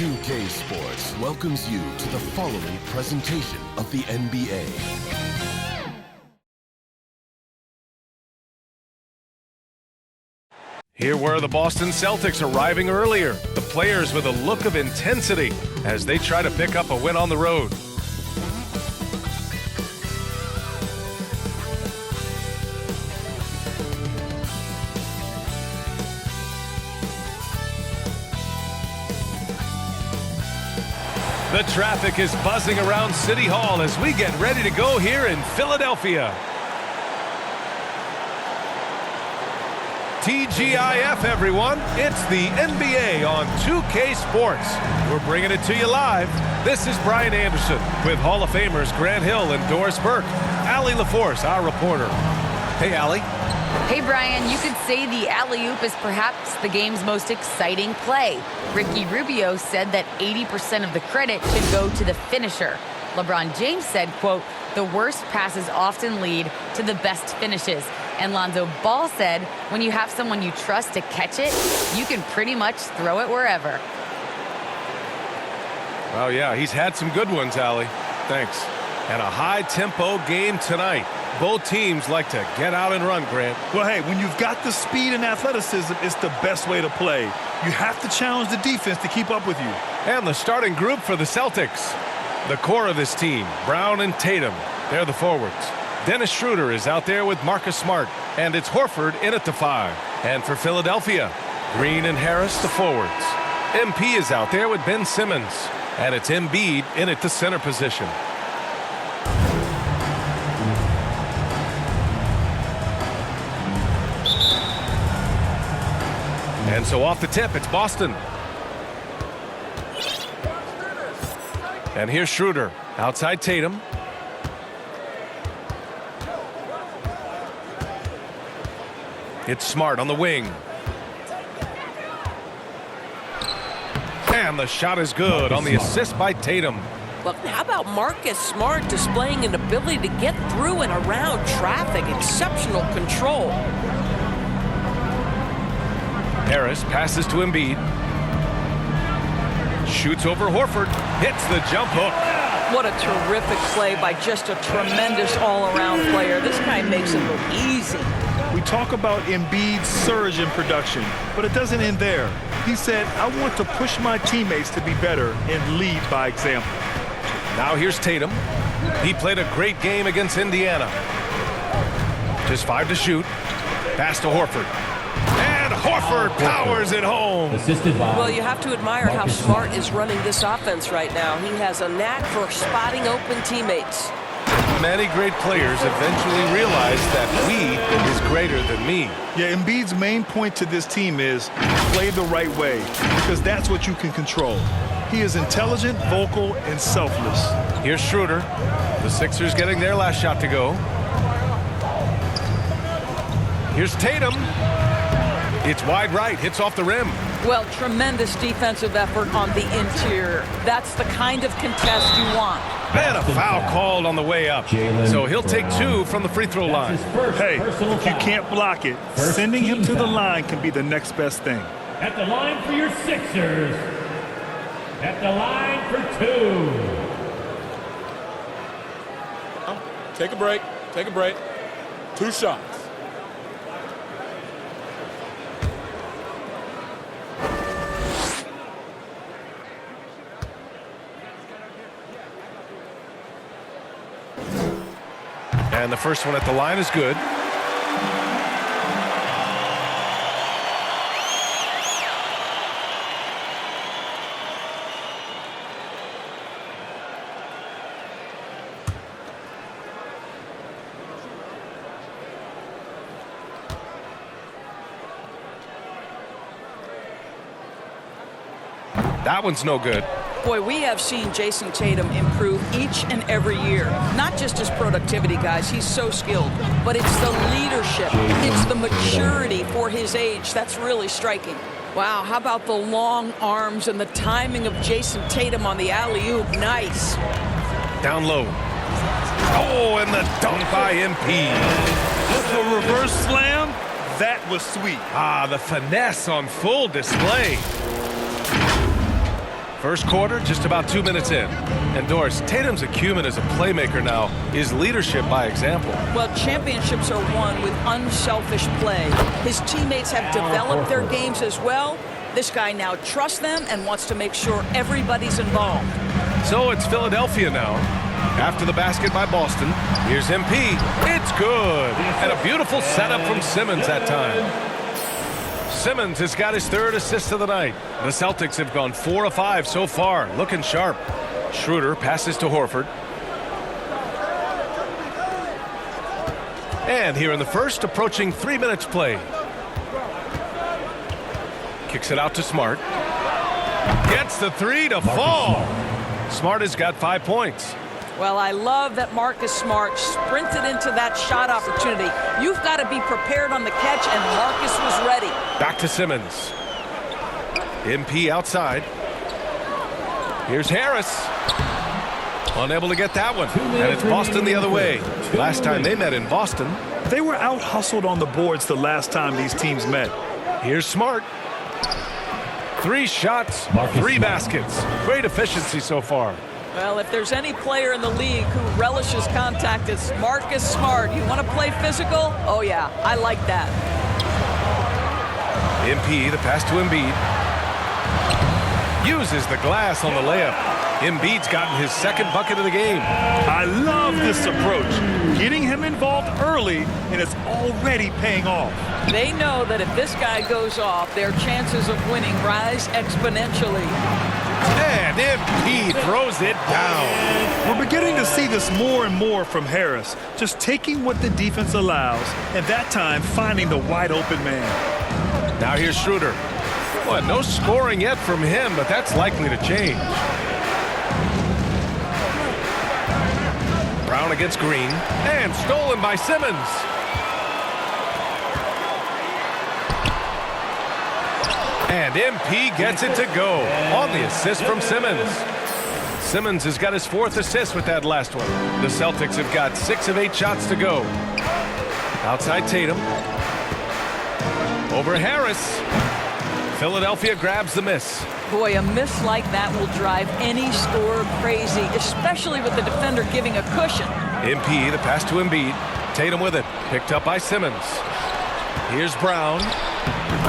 2K Sports welcomes you to the following presentation of the NBA. Here were the Boston Celtics arriving earlier. The players with a look of intensity as they try to pick up a win on the road. The traffic is buzzing around City Hall as we get ready to go here in Philadelphia. TGIF, everyone. It's the NBA on 2K Sports. We're bringing it to you live. This is Brian Anderson with Hall of Famers Grant Hill and Doris Burke. Allie LaForce, our reporter. Hey, Allie. Hey, Brian, you could say the alley-oop is perhaps the game's most exciting play. Ricky Rubio said that 80% of the credit should go to the finisher. LeBron James said, quote, the worst passes often lead to the best finishes. And Lonzo Ball said, when you have someone you trust to catch it, you can pretty much throw it wherever. Well, yeah, he's had some good ones, Allie. Thanks. And a high-tempo game tonight. Both teams like to get out and run, Grant. Well, hey, when you've got the speed and athleticism, it's the best way to play. You have to challenge the defense to keep up with you. And the starting group for the Celtics. The core of this team, Brown and Tatum, they're the forwards. Dennis Schroeder is out there with Marcus Smart, and it's Horford in at the 5. And for Philadelphia, Green and Harris, the forwards. MP is out there with Ben Simmons, and it's Embiid in at the center position. And so off the tip, it's Boston. And here's Schroeder, outside Tatum. It's Smart on the wing. And the shot is good on the assist by Tatum. But how about Marcus Smart displaying an ability to get through and around traffic? Exceptional control. Harris passes to Embiid. Shoots over Horford. Hits the jump hook. What a terrific play by just a tremendous all-around player. This guy makes it look easy. We talk about Embiid's surge in production, but it doesn't end there. He said, I want to push my teammates to be better and lead by example. Now here's Tatum. He played a great game against Indiana. Just 5 to shoot. Pass to Horford. And Horford powers it home. Well, you have to admire how Smart is running this offense right now. He has a knack for spotting open teammates. Many great players eventually realize that we is greater than me. Yeah, Embiid's main point to this team is play the right way, because that's what you can control. He is intelligent, vocal, and selfless. Here's Schroeder. The Sixers getting their last shot to go. Here's Tatum. It's wide right, hits off the rim. Well, tremendous defensive effort on the interior. That's the kind of contest you want. And a foul called on the way up. So he'll take 2 from the free throw line. Hey, if you can't block it, sending him to the line can be the next best thing. At the line for your Sixers. At the line for 2. Take a break. Take a break. 2 shots. And the first one at the line is good. That one's no good. Boy, we have seen Jason Tatum improve each and every year. Not just his productivity, guys. He's so skilled. But it's the leadership. It's the maturity for his age. That's really striking. Wow, how about the long arms and the timing of Jason Tatum on the alley-oop? Nice. Down low. Oh, and the dunk by MP. The reverse slam, that was sweet. Ah, the finesse on full display. First quarter, just about 2 minutes in. And Doris, Tatum's acumen as a playmaker now is leadership by example. Well, championships are won with unselfish play. His teammates have developed their games as well. This guy now trusts them and wants to make sure everybody's involved. So it's Philadelphia now. After the basket by Boston, here's MP. It's good. And a beautiful setup from Simmons that time. Simmons has got his third assist of the night. The Celtics have gone 4 of 5 so far, looking sharp. Schroeder passes to Horford. And here in the first, approaching 3 minutes play. Kicks it out to Smart. Gets the three to fall. Smart has got 5 points. Well, I love that Marcus Smart sprinted into that shot opportunity. You've got to be prepared on the catch, and Marcus was ready. Back to Simmons. MP outside. Here's Harris. Unable to get that one. And it's Boston the other way. Last time they met in Boston. They were out-hustled on the boards the last time these teams met. Here's Smart. 3 shots, 3 baskets. Great efficiency so far. Well, if there's any player in the league who relishes contact, it's Marcus Smart. You want to play physical? Oh, yeah, I like that. MP, the pass to Embiid. Uses the glass on the layup. Embiid's gotten his second bucket of the game. I love this approach. Getting him involved early, and it's already paying off. They know that if this guy goes off, their chances of winning rise exponentially. And MP throws it down. We're beginning to see this more and more from Harris, just taking what the defense allows, and that time finding the wide open man. Now here's Schroeder. Well, no scoring yet from him, but that's likely to change. Brown against Green, and stolen by Simmons. And MP gets it to go on the assist from Simmons. Simmons has got his 4th assist with that last one. The Celtics have got 6 of 8 shots to go. Outside Tatum. Over Harris. Philadelphia grabs the miss. Boy, a miss like that will drive any scorer crazy, especially with the defender giving a cushion. MP, the pass to Embiid. Tatum with it. Picked up by Simmons. Here's Brown.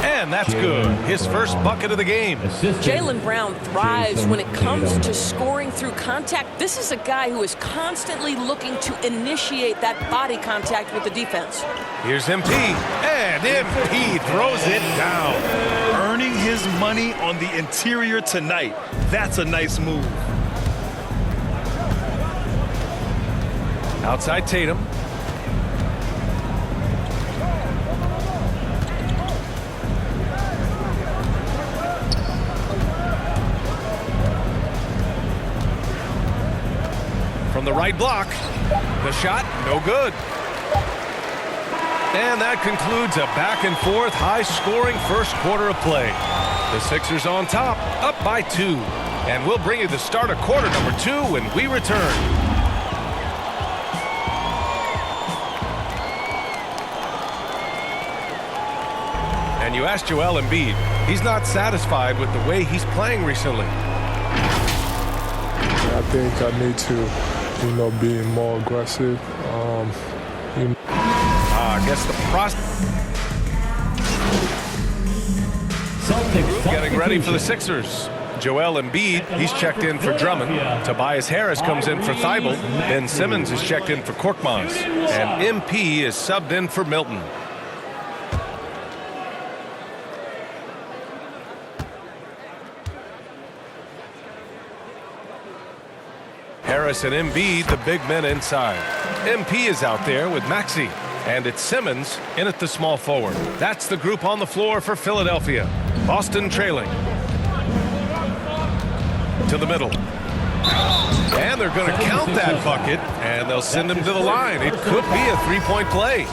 And that's good. His first bucket of the game. Jaylen Brown thrives when it comes to scoring through contact. This is a guy who is constantly looking to initiate that body contact with the defense. Here's MP. And MP throws it down. Earning his money on the interior tonight. That's a nice move. Outside Tatum. From the right block. The shot, no good. And that concludes a back-and-forth, high-scoring first quarter of play. The Sixers on top, up by 2. And we'll bring you the start of quarter number 2 when we return. And you asked Joel Embiid. He's not satisfied with the way he's playing recently. I think I need to, be more aggressive. I guess the Celtics getting ready for the Sixers. Joel Embiid, he's checked in for Drummond. Tobias Harris comes in for Thibault. Ben Simmons is checked in for Korkmaz. And MP is subbed in for Milton. Harris and Embiid, the big men inside. MP is out there with Maxey. And it's Simmons in at the small forward. That's the group on the floor for Philadelphia. Boston trailing. To the middle. And they're going to count that bucket. And they'll send him to the line. It could be a 3-point play.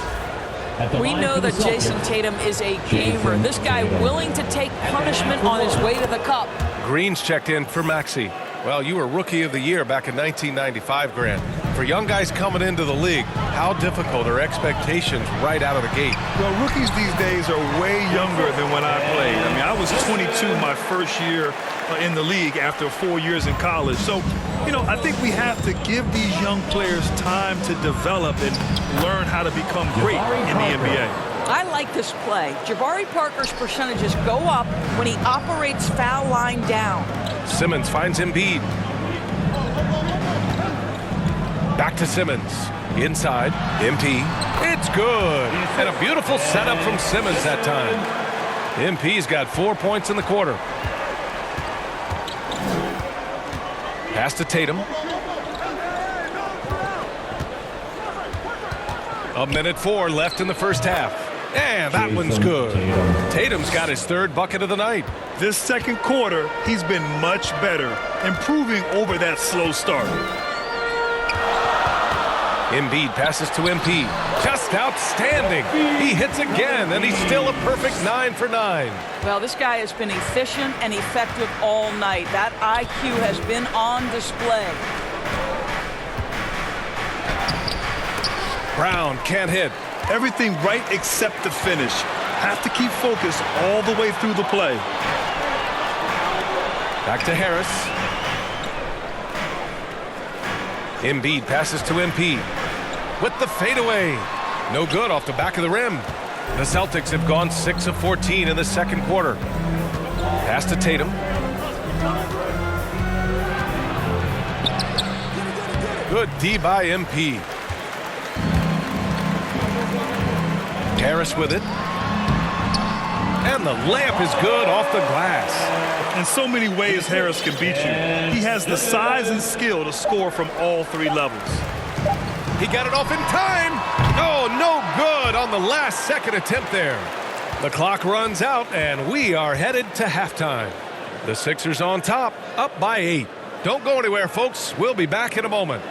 We know that Jason Tatum is a gamer. This guy willing to take punishment on his way to the cup. Green's checked in for Maxey. Well, you were Rookie of the Year back in 1995, Grant. for young guys coming into the league, how difficult are expectations right out of the gate? Well, rookies these days are way younger than when I played. I mean, I was 22 my first year in the league after 4 years in college. So, you know, I think we have to give these young players time to develop and learn how to become great in the NBA. I like this play. Jabari Parker's percentages go up when he operates foul line down. Simmons finds Embiid. Back to Simmons. Inside. MP. It's good. And a beautiful setup from Simmons that time. MP's got 4 points in the quarter. Pass to Tatum. A minute 4 left in the first half. And that one's good. Tatum's got his 3rd bucket of the night. This second quarter, he's been much better, improving over that slow start. Embiid passes to MP. Just outstanding. He hits again, and he's still a perfect 9 for 9. Well, this guy has been efficient and effective all night. That IQ has been on display. Brown can't hit. Everything right except the finish. Have to keep focused all the way through the play. Back to Harris. Embiid passes to MP. With the fadeaway. No good off the back of the rim. The Celtics have gone 6 of 14 in the second quarter. Pass to Tatum. Good D by MP. Harris with it. And the layup is good off the glass. In so many ways, Harris can beat you. He has the size and skill to score from all 3 levels. He got it off in time. Oh, no good on the last second attempt there. The clock runs out, and we are headed to halftime. The Sixers on top, up by 8. Don't go anywhere, folks. We'll be back in a moment.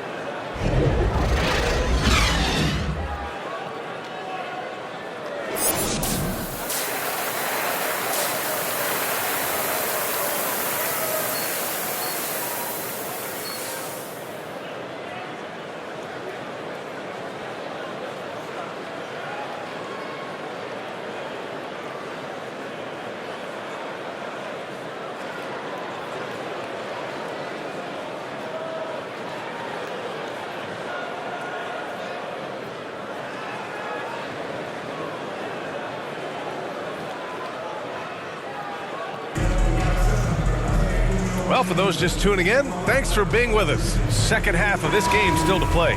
Well, for those just tuning in, thanks for being with us. Second half of this game still to play.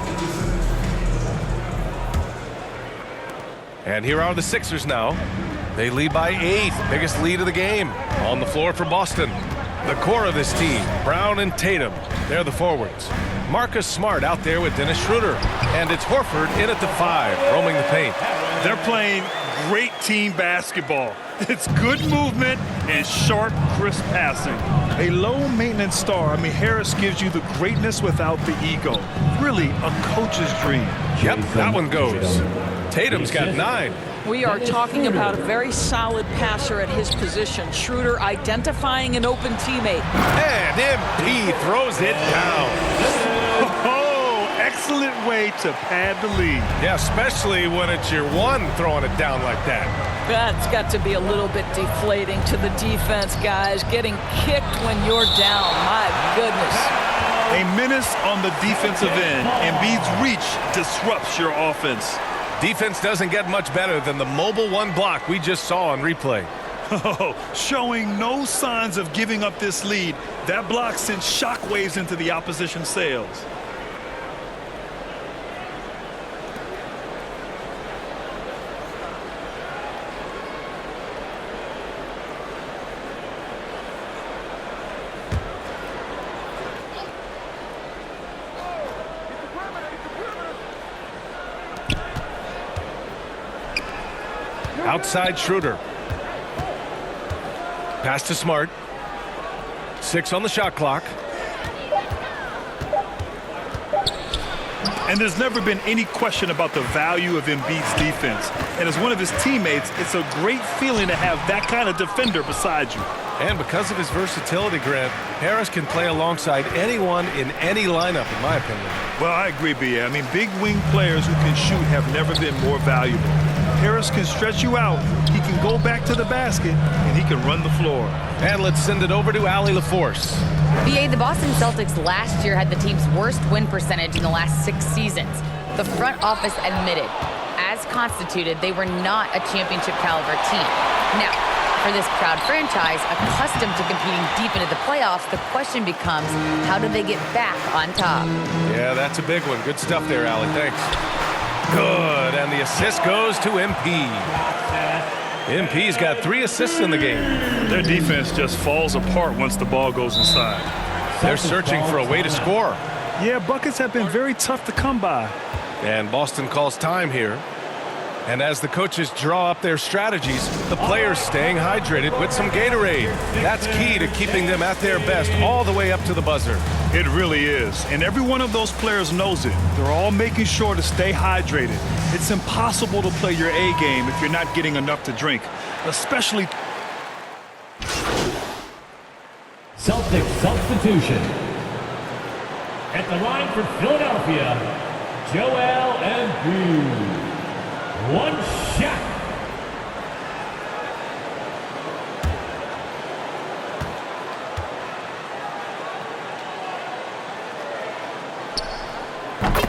And here are the Sixers now. They lead by 8, biggest lead of the game. On the floor for Boston. The core of this team, Brown and Tatum. They're the forwards. Marcus Smart out there with Dennis Schroeder. And it's Horford in at the 5, roaming the paint. They're playing great team basketball. It's good movement and sharp, crisp passing. A low-maintenance star. I mean, Harris gives you the greatness without the ego. Really a coach's dream. Yep, that one goes. Tatum's got 9. We are talking about a very solid passer at his position. Schroeder identifying an open teammate. And MP throws it down. Excellent way to pad the lead. Yeah, especially when it's your one throwing it down like that. That's got to be a little bit deflating to the defense, guys. Getting kicked when you're down. My goodness. A menace on the defensive end. Embiid's reach disrupts your offense. Defense doesn't get much better than the mobile one block we just saw on replay. Showing no signs of giving up this lead. That block sent shockwaves into the opposition sails. Outside Schroeder. Pass to Smart. 6 on the shot clock. And there's never been any question about the value of Embiid's defense. And as one of his teammates, it's a great feeling to have that kind of defender beside you. And because of his versatility, Grant, Harris can play alongside anyone in any lineup, in my opinion. Well, I agree, B.A. I mean, big wing players who can shoot have never been more valuable. Harris can stretch you out, he can go back to the basket, and he can run the floor. And let's send it over to Allie LaForce. BA, the Boston Celtics last year had the team's worst win percentage in the last 6 seasons. The front office admitted, as constituted, they were not a championship caliber team. Now, for this proud franchise, accustomed to competing deep into the playoffs, the question becomes, how do they get back on top? Yeah, that's a big one. Good stuff there, Allie. Thanks. Good, and the assist goes to MP. MP's got 3 assists in the game. Their defense just falls apart once the ball goes inside. They're searching for a way to score. Yeah, buckets have been very tough to come by. And Boston calls time here. And as the coaches draw up their strategies, the players staying hydrated with some Gatorade. That's key to keeping them at their best all the way up to the buzzer. It really is. And every one of those players knows it. They're all making sure to stay hydrated. It's impossible to play your A game if you're not getting enough to drink, especially... Celtics substitution. At the line for Philadelphia, Joel Embiid. 1 shot.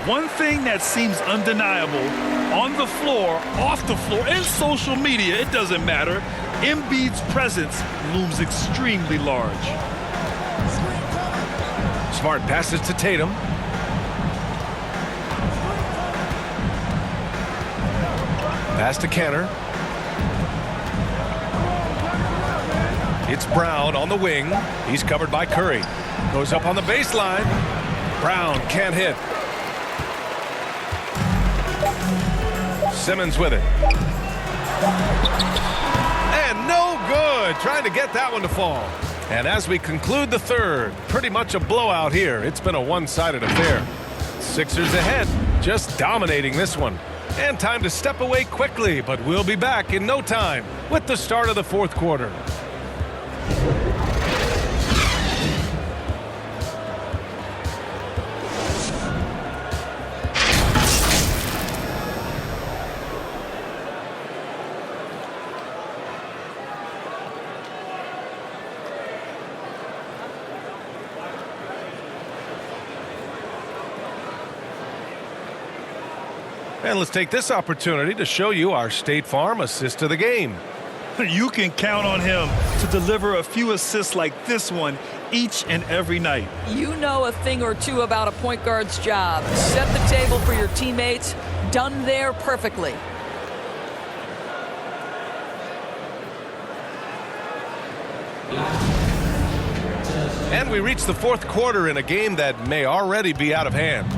One thing that seems undeniable, on the floor, off the floor, in social media, it doesn't matter, Embiid's presence looms extremely large. Smart passes to Tatum. Pass to Kenner. It's Brown on the wing. He's covered by Curry. Goes up on the baseline. Brown can't hit. Simmons with it. And no good. Trying to get that one to fall. And as we conclude the third, pretty much a blowout here. It's been a one-sided affair. Sixers ahead, just dominating this one. And time to step away quickly, but we'll be back in no time with the start of the fourth quarter. And let's take this opportunity to show you our State Farm assist of the game. You can count on him to deliver a few assists like this one each and every night. You know a thing or two about a point guard's job. Set the table for your teammates. Done there perfectly. And we reach the fourth quarter in a game that may already be out of hand.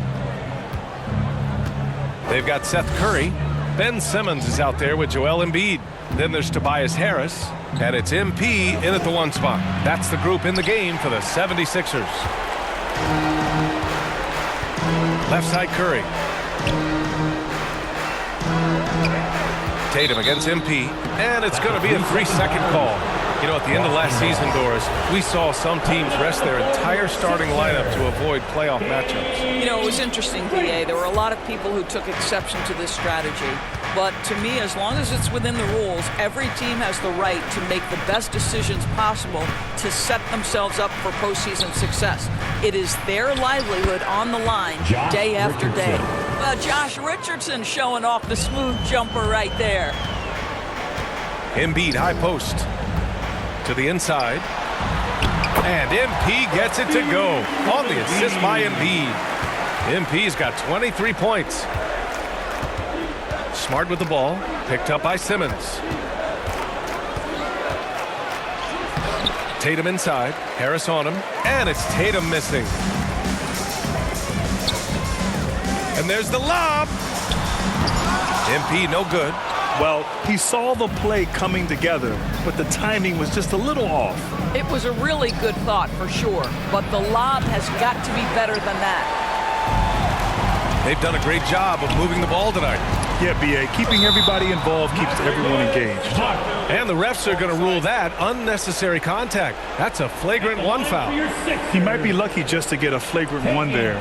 They've got Seth Curry. Ben Simmons is out there with Joel Embiid. Then there's Tobias Harris. And it's MP in at the 1 spot. That's the group in the game for the 76ers. Left side Curry. Tatum against MP. And it's going to be a 3-second call. You know, at the end of last season, Doris, we saw some teams rest their entire starting lineup to avoid playoff matchups. You know, it was interesting, B.A. There were a lot of people who took exception to this strategy. But to me, as long as it's within the rules, every team has the right to make the best decisions possible to set themselves up for postseason success. It is their livelihood on the line day after day. Josh Richardson showing off the smooth jumper right there. Embiid high post. To the inside. And MP gets it to go on the assist by Embiid. MP's got 23 points. Smart with the ball. Picked up by Simmons. Tatum inside. Harris on him. And it's Tatum missing. And there's the lob. MP no good. Well, he saw the play coming together, but the timing was just a little off. It was a really good thought for sure, but the lob has got to be better than that. They've done a great job of moving the ball tonight. Yeah, B.A. Keeping everybody involved keeps everyone engaged. And the refs are going to rule that unnecessary contact. That's a flagrant one foul. He might be lucky just to get a flagrant one there.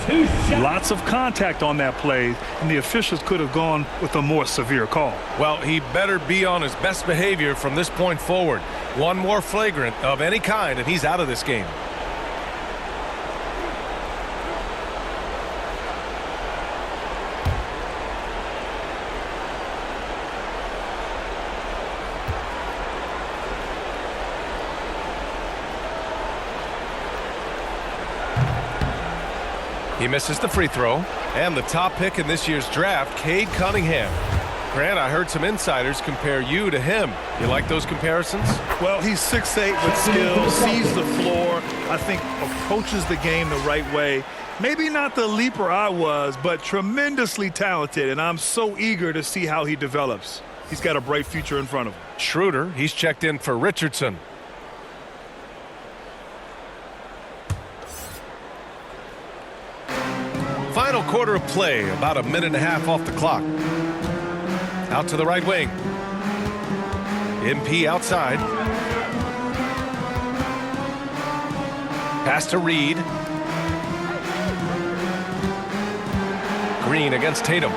Lots of contact on that play, and the officials could have gone with a more severe call. Well, he better be on his best behavior from this point forward. One more flagrant of any kind, and he's out of this game. He misses the free throw. And the top pick in this year's draft, Cade Cunningham. Grant, I heard some insiders compare you to him. You like those comparisons? Well, he's 6'8" with skill, sees the floor, I think approaches the game the right way. Maybe not the leaper I was, but tremendously talented, and I'm so eager to see how he develops. He's got a bright future in front of him. Schroeder, he's checked in for Richardson. Final quarter of play, about a minute and a half off the clock. Out to the right wing. MP outside. Pass to Reed. Green against Tatum.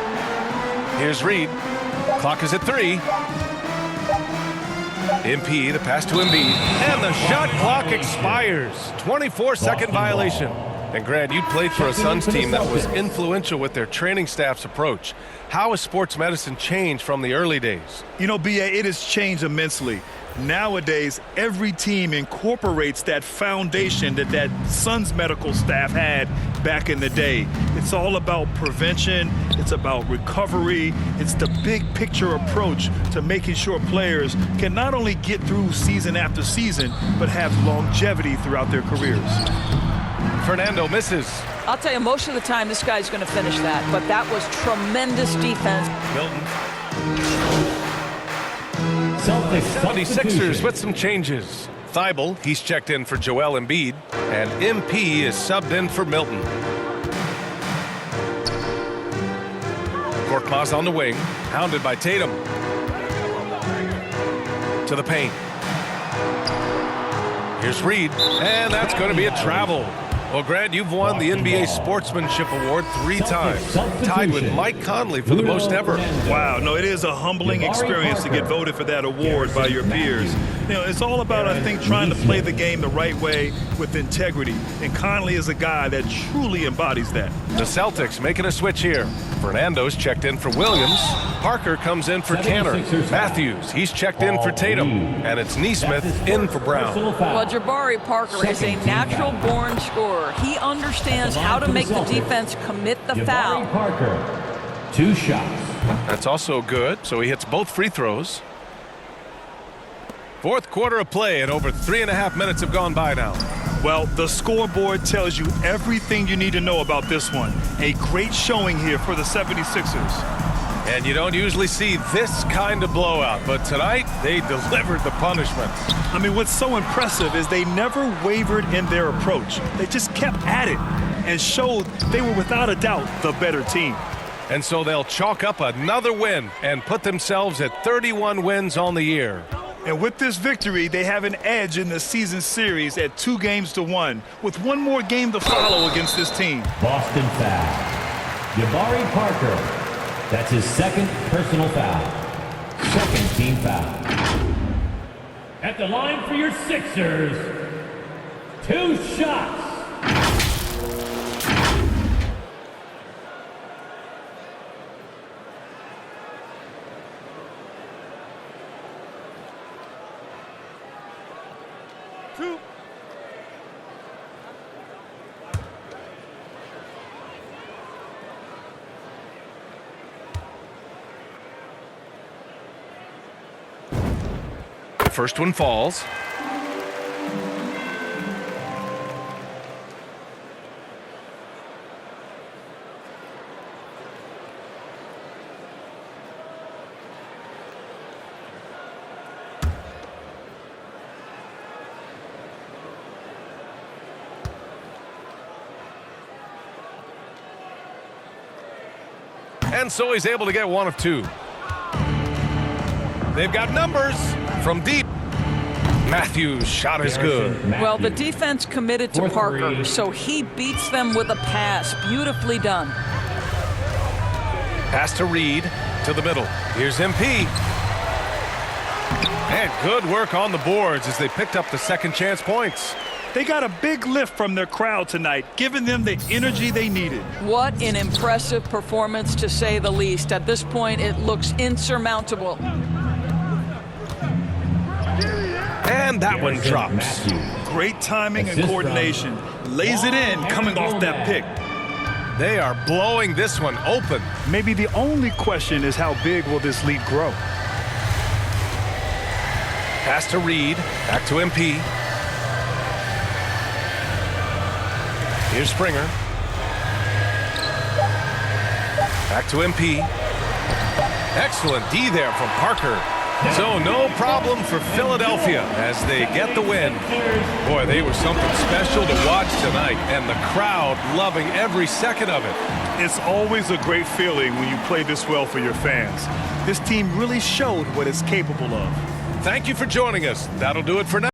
Here's Reed. Clock is at 3. MP, the pass to Embiid. And the shot clock expires. 24-second violation. And Grant, you played for a Suns team that was influential with their training staff's approach. How has sports medicine changed from the early days? You know, B.A., it has changed immensely. Nowadays, every team incorporates that foundation that Suns medical staff had back in the day. It's all about prevention. It's about recovery. It's the big picture approach to making sure players can not only get through season after season, but have longevity throughout their careers. Fernando misses. I'll tell you, most of the time this guy's going to finish that, but that was tremendous defense. Milton. Celtics 76ers with some changes. Thibault, he's checked in for Joel Embiid, and MP is subbed in for Milton. Korkmaz on the wing, hounded by Tatum. To the paint. Here's Reed, and that's going to be a travel. Well, Grant, you've won the NBA Sportsmanship Award 3 times, tied with Mike Conley for the most ever. Wow, no, it is a humbling experience to get voted for that award by your peers. You know, it's all about, I think, trying to play the game the right way with integrity. And Conley is a guy that truly embodies that. The Celtics making a switch here. Fernando's checked in for Williams. Parker comes in for Tanner. Matthews, he's checked in for Tatum. And it's Nesmith in for Brown. Well, Jabari Parker is a natural-born scorer. He understands how to make the defense commit the foul. Jabari Parker, 2 shots. That's also good, so he hits both free throws. Fourth quarter of play, and over 3.5 minutes have gone by now. Well, the scoreboard tells you everything you need to know about this one. A great showing here for the 76ers. And you don't usually see this kind of blowout, but tonight they delivered the punishment. I mean, what's so impressive is they never wavered in their approach. They just kept at it and showed they were without a doubt the better team. And so they'll chalk up another win and put themselves at 31 wins on the year. And with this victory, they have an edge in the season series at 2-1, with one more game to follow against this team. Boston foul. Jabari Parker. That's his 2nd personal foul. 2nd team foul. At the line for your Sixers, 2 shots. First one falls. And so he's able to get one of two. They've got numbers from deep. Matthews' shot is good. Well, the defense committed to Parker, so he beats them with a pass. Beautifully done. Pass to Reed, to the middle. Here's MP. And good work on the boards as they picked up the second chance points. They got a big lift from their crowd tonight, giving them the energy they needed. What an impressive performance, to say the least. At this point, it looks insurmountable. And that one drops. Great timing and coordination. Lays it in coming off that pick. They are blowing this one open. Maybe the only question is how big will this lead grow? Pass to Reed, back to MP. Here's Springer. Back to MP. Excellent D there from Parker. So no problem for Philadelphia as they get the win. Boy, they were something special to watch tonight, and the crowd loving every second of it. It's always a great feeling when you play this well for your fans. This team really showed what it's capable of. Thank you for joining us. That'll do it for now.